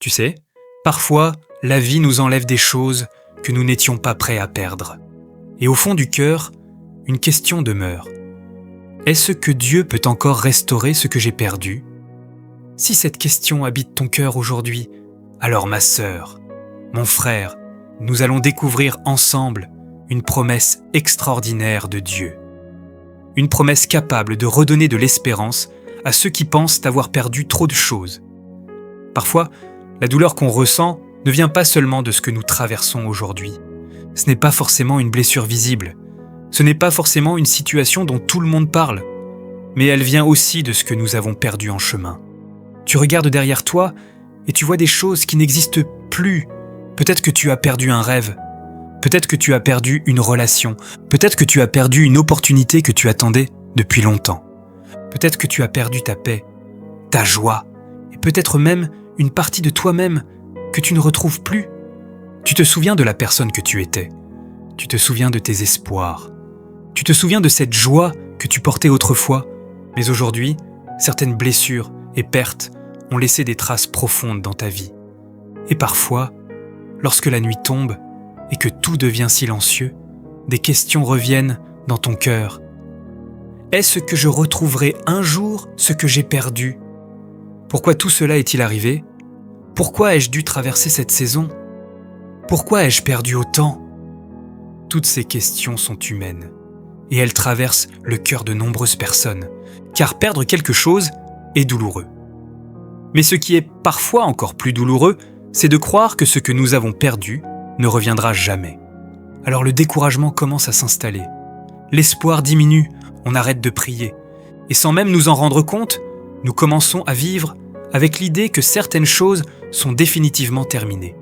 Tu sais, parfois, la vie nous enlève des choses que nous n'étions pas prêts à perdre. Et au fond du cœur, une question demeure. Est-ce que Dieu peut encore restaurer ce que j'ai perdu ? Si cette question habite ton cœur aujourd'hui, alors ma sœur, mon frère, nous allons découvrir ensemble une promesse extraordinaire de Dieu. Une promesse capable de redonner de l'espérance à ceux qui pensent avoir perdu trop de choses. Parfois, la douleur qu'on ressent ne vient pas seulement de ce que nous traversons aujourd'hui. Ce n'est pas forcément une blessure visible. Ce n'est pas forcément une situation dont tout le monde parle. Mais elle vient aussi de ce que nous avons perdu en chemin. Tu regardes derrière toi et tu vois des choses qui n'existent plus. Peut-être que tu as perdu un rêve. Peut-être que tu as perdu une relation. Peut-être que tu as perdu une opportunité que tu attendais depuis longtemps. Peut-être que tu as perdu ta paix, ta joie, et peut-être même une partie de toi-même que tu ne retrouves plus. Tu te souviens de la personne que tu étais. Tu te souviens de tes espoirs. Tu te souviens de cette joie que tu portais autrefois. Mais aujourd'hui, certaines blessures et pertes ont laissé des traces profondes dans ta vie. Et parfois, lorsque la nuit tombe et que tout devient silencieux, des questions reviennent dans ton cœur. Est-ce que je retrouverai un jour ce que j'ai perdu ? Pourquoi tout cela est-il arrivé ? Pourquoi ai-je dû traverser cette saison ? Pourquoi ai-je perdu autant ? Toutes ces questions sont humaines et elles traversent le cœur de nombreuses personnes, car perdre quelque chose est douloureux. Mais ce qui est parfois encore plus douloureux, c'est de croire que ce que nous avons perdu ne reviendra jamais. Alors le découragement commence à s'installer. L'espoir diminue, on arrête de prier. Et sans même nous en rendre compte, nous commençons à vivre avec l'idée que certaines choses sont définitivement terminées.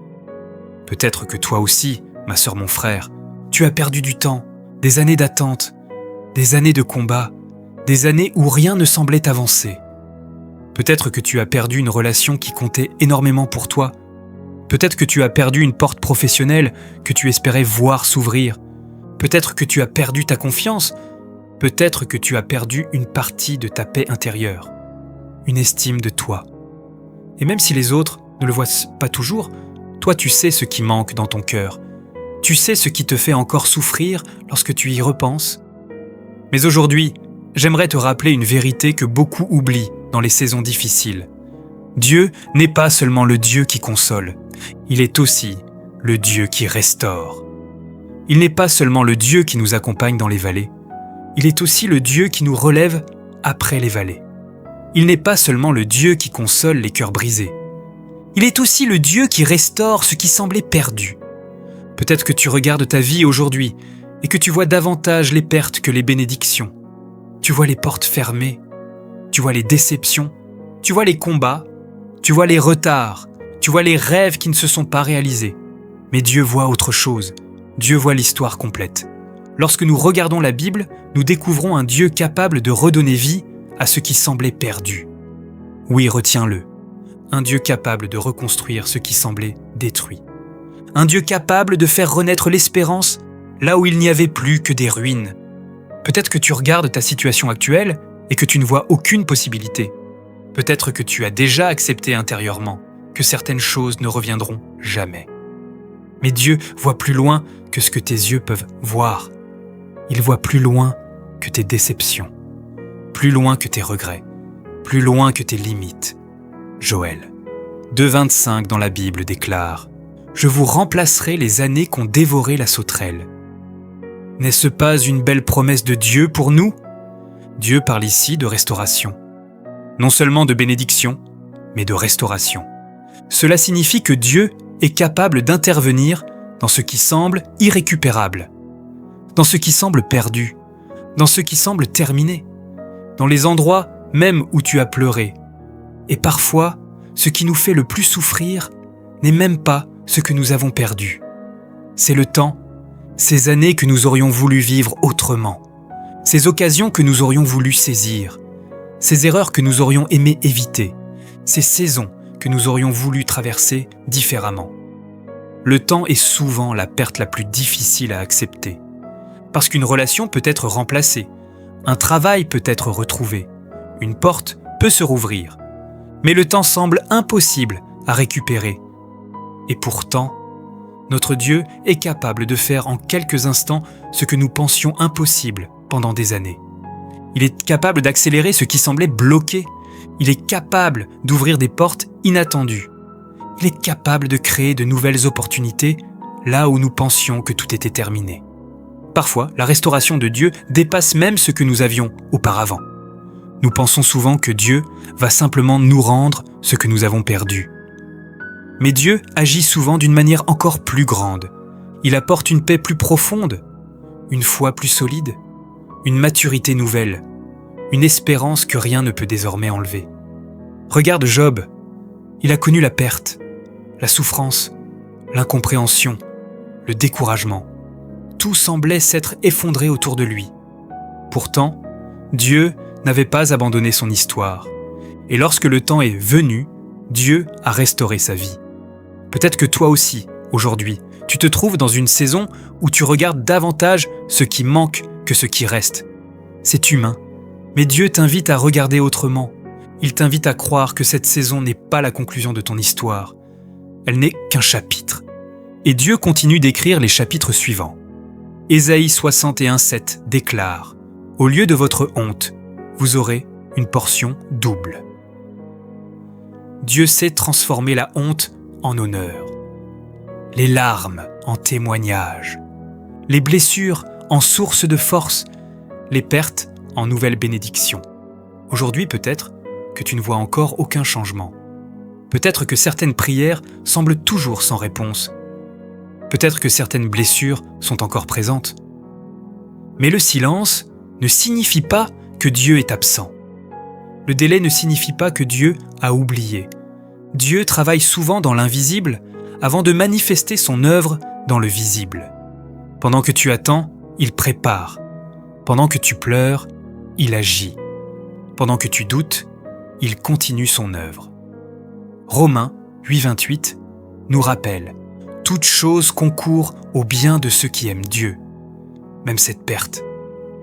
Peut-être que toi aussi, ma sœur, mon frère, tu as perdu du temps, des années d'attente, des années de combat, des années où rien ne semblait avancer. Peut-être que tu as perdu une relation qui comptait énormément pour toi. Peut-être que tu as perdu une porte professionnelle que tu espérais voir s'ouvrir. Peut-être que tu as perdu ta confiance. Peut-être que tu as perdu une partie de ta paix intérieure, une estime de toi. Et même si les autres ne le voient pas toujours, toi tu sais ce qui manque dans ton cœur. Tu sais ce qui te fait encore souffrir lorsque tu y repenses. Mais aujourd'hui, j'aimerais te rappeler une vérité que beaucoup oublient dans les saisons difficiles. Dieu n'est pas seulement le Dieu qui console, il est aussi le Dieu qui restaure. Il n'est pas seulement le Dieu qui nous accompagne dans les vallées, il est aussi le Dieu qui nous relève après les vallées. Il n'est pas seulement le Dieu qui console les cœurs brisés, il est aussi le Dieu qui restaure ce qui semblait perdu. Peut-être que tu regardes ta vie aujourd'hui et que tu vois davantage les pertes que les bénédictions. Tu vois les portes fermées, tu vois les déceptions, tu vois les combats, tu vois les retards, tu vois les rêves qui ne se sont pas réalisés. Mais Dieu voit autre chose, Dieu voit l'histoire complète. Lorsque nous regardons la Bible, nous découvrons un Dieu capable de redonner vie à ce qui semblait perdu. Oui, retiens-le, un Dieu capable de reconstruire ce qui semblait détruit. Un Dieu capable de faire renaître l'espérance là où il n'y avait plus que des ruines. Peut-être que tu regardes ta situation actuelle et que tu ne vois aucune possibilité. Peut-être que tu as déjà accepté intérieurement que certaines choses ne reviendront jamais. Mais Dieu voit plus loin que ce que tes yeux peuvent voir. Il voit plus loin que tes déceptions, plus loin que tes regrets, plus loin que tes limites. Joël 2,25 dans la Bible déclare « Je vous remplacerai les années qu'ont dévoré la sauterelle ». N'est-ce pas une belle promesse de Dieu pour nous ? Dieu parle ici de restauration. Non seulement de bénédiction, mais de restauration. Cela signifie que Dieu est capable d'intervenir dans ce qui semble irrécupérable, dans ce qui semble perdu, dans ce qui semble terminé, dans les endroits même où tu as pleuré. Et parfois, ce qui nous fait le plus souffrir n'est même pas ce que nous avons perdu. C'est le temps, ces années que nous aurions voulu vivre autrement, ces occasions que nous aurions voulu saisir, ces erreurs que nous aurions aimé éviter, ces saisons que nous aurions voulu traverser différemment. Le temps est souvent la perte la plus difficile à accepter, parce qu'une relation peut être remplacée, un travail peut être retrouvé, une porte peut se rouvrir. Mais le temps semble impossible à récupérer. Et pourtant, notre Dieu est capable de faire en quelques instants ce que nous pensions impossible pendant des années. Il est capable d'accélérer ce qui semblait bloqué. Il est capable d'ouvrir des portes inattendues. Il est capable de créer de nouvelles opportunités là où nous pensions que tout était terminé. Parfois, la restauration de Dieu dépasse même ce que nous avions auparavant. Nous pensons souvent que Dieu va simplement nous rendre ce que nous avons perdu. Mais Dieu agit souvent d'une manière encore plus grande. Il apporte une paix plus profonde, une foi plus solide, une maturité nouvelle, une espérance que rien ne peut désormais enlever. Regarde Job, il a connu la perte, la souffrance, l'incompréhension, le découragement. Tout semblait s'être effondré autour de lui. Pourtant, Dieu n'avait pas abandonné son histoire. Et lorsque le temps est venu, Dieu a restauré sa vie. Peut-être que toi aussi, aujourd'hui, tu te trouves dans une saison où tu regardes davantage ce qui manque que ce qui reste. C'est humain, mais Dieu t'invite à regarder autrement. Il t'invite à croire que cette saison n'est pas la conclusion de ton histoire. Elle n'est qu'un chapitre. Et Dieu continue d'écrire les chapitres suivants. Ésaïe 61:7 déclare « Au lieu de votre honte, vous aurez une portion double. » Dieu sait transformer la honte en honneur, les larmes en témoignage, les blessures en source de force, les pertes en nouvelle bénédiction. Aujourd'hui, peut-être que tu ne vois encore aucun changement. Peut-être que certaines prières semblent toujours sans réponse. Peut-être que certaines blessures sont encore présentes. Mais le silence ne signifie pas que Dieu est absent. Le délai ne signifie pas que Dieu a oublié. Dieu travaille souvent dans l'invisible avant de manifester son œuvre dans le visible. Pendant que tu attends, il prépare. Pendant que tu pleures, il agit. Pendant que tu doutes, il continue son œuvre. Romains 8:28 nous rappelle « Toute chose concourt au bien de ceux qui aiment Dieu ». Même cette perte,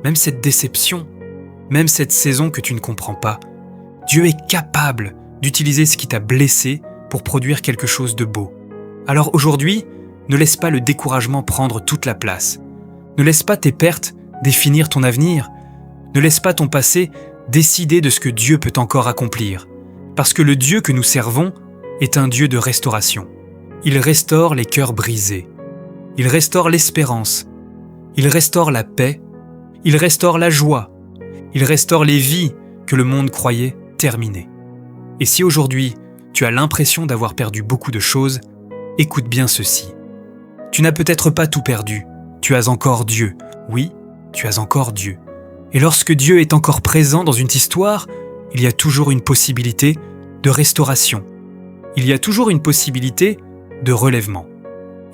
même cette déception, même cette saison que tu ne comprends pas, Dieu est capable d'utiliser ce qui t'a blessé pour produire quelque chose de beau. Alors aujourd'hui, ne laisse pas le découragement prendre toute la place. Ne laisse pas tes pertes définir ton avenir. Ne laisse pas ton passé décider de ce que Dieu peut encore accomplir. Parce que le Dieu que nous servons est un Dieu de restauration. Il restaure les cœurs brisés. Il restaure l'espérance. Il restaure la paix. Il restaure la joie. Il restaure les vies que le monde croyait terminées. Et si aujourd'hui, tu as l'impression d'avoir perdu beaucoup de choses, écoute bien ceci. Tu n'as peut-être pas tout perdu. Tu as encore Dieu. Oui, tu as encore Dieu. Et lorsque Dieu est encore présent dans une histoire, il y a toujours une possibilité de restauration. Il y a toujours une possibilité de relèvement.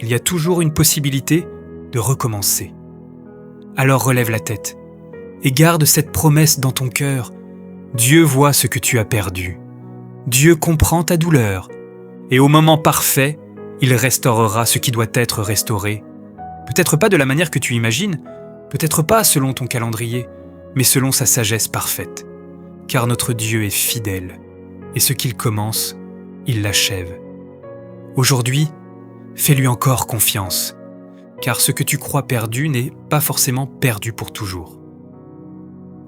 Il y a toujours une possibilité de recommencer. Alors relève la tête et garde cette promesse dans ton cœur. Dieu voit ce que tu as perdu. Dieu comprend ta douleur. Et au moment parfait, il restaurera ce qui doit être restauré. Peut-être pas de la manière que tu imagines, peut-être pas selon ton calendrier, mais selon sa sagesse parfaite. Car notre Dieu est fidèle, et ce qu'il commence, il l'achève. Aujourd'hui, fais-lui encore confiance, car ce que tu crois perdu n'est pas forcément perdu pour toujours.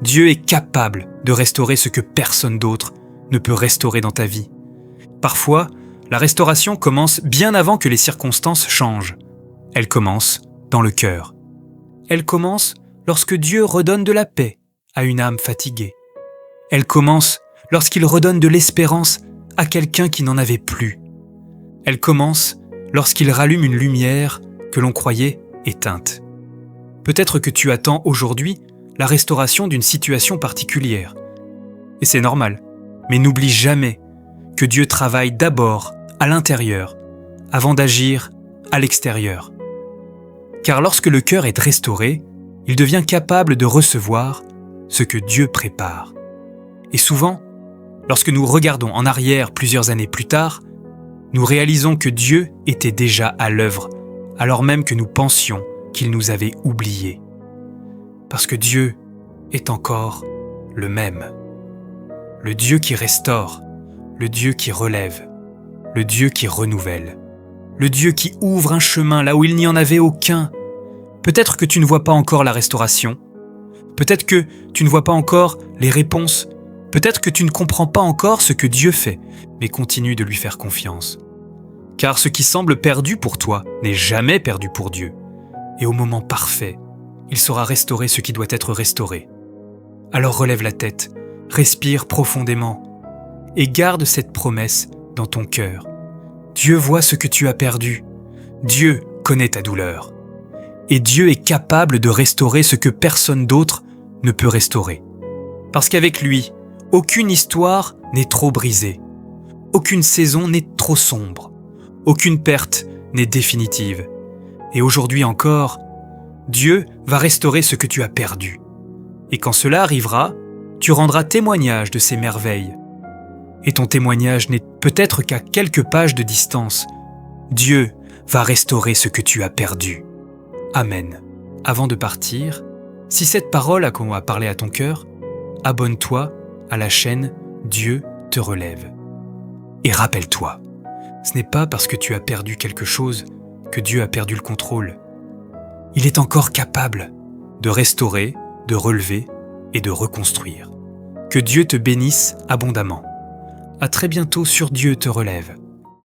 Dieu est capable de restaurer ce que personne d'autre ne peut restaurer dans ta vie. Parfois, la restauration commence bien avant que les circonstances changent. Elle commence dans le cœur. Elle commence lorsque Dieu redonne de la paix à une âme fatiguée. Elle commence lorsqu'il redonne de l'espérance à quelqu'un qui n'en avait plus. Elle commence lorsqu'il rallume une lumière que l'on croyait éteinte. Peut-être que tu attends aujourd'hui la restauration d'une situation particulière. Et c'est normal, mais n'oublie jamais que Dieu travaille d'abord à l'intérieur avant d'agir à l'extérieur. Car lorsque le cœur est restauré, il devient capable de recevoir ce que Dieu prépare. Et souvent, lorsque nous regardons en arrière plusieurs années plus tard, nous réalisons que Dieu était déjà à l'œuvre, alors même que nous pensions qu'il nous avait oubliés. Parce que Dieu est encore le même. Le Dieu qui restaure, le Dieu qui relève, le Dieu qui renouvelle, le Dieu qui ouvre un chemin là où il n'y en avait aucun. Peut-être que tu ne vois pas encore la restauration, peut-être que tu ne vois pas encore les réponses, peut-être que tu ne comprends pas encore ce que Dieu fait, mais continue de lui faire confiance. Car ce qui semble perdu pour toi n'est jamais perdu pour Dieu, et au moment parfait, il saura restaurer ce qui doit être restauré. Alors relève la tête, respire profondément, et garde cette promesse dans ton cœur. Dieu voit ce que tu as perdu, Dieu connaît ta douleur, et Dieu est capable de restaurer ce que personne d'autre ne peut restaurer. Parce qu'avec lui, aucune histoire n'est trop brisée, aucune saison n'est trop sombre, aucune perte n'est définitive. Et aujourd'hui encore, Dieu va restaurer ce que tu as perdu. Et quand cela arrivera, tu rendras témoignage de ces merveilles. Et ton témoignage n'est peut-être qu'à quelques pages de distance. Dieu va restaurer ce que tu as perdu. Amen. Avant de partir, si cette parole a parlé à ton cœur, abonne-toi à la chaîne Dieu te relève. Et rappelle-toi, ce n'est pas parce que tu as perdu quelque chose que Dieu a perdu le contrôle. Il est encore capable de restaurer, de relever et de reconstruire. Que Dieu te bénisse abondamment. À très bientôt sur Dieu te relève.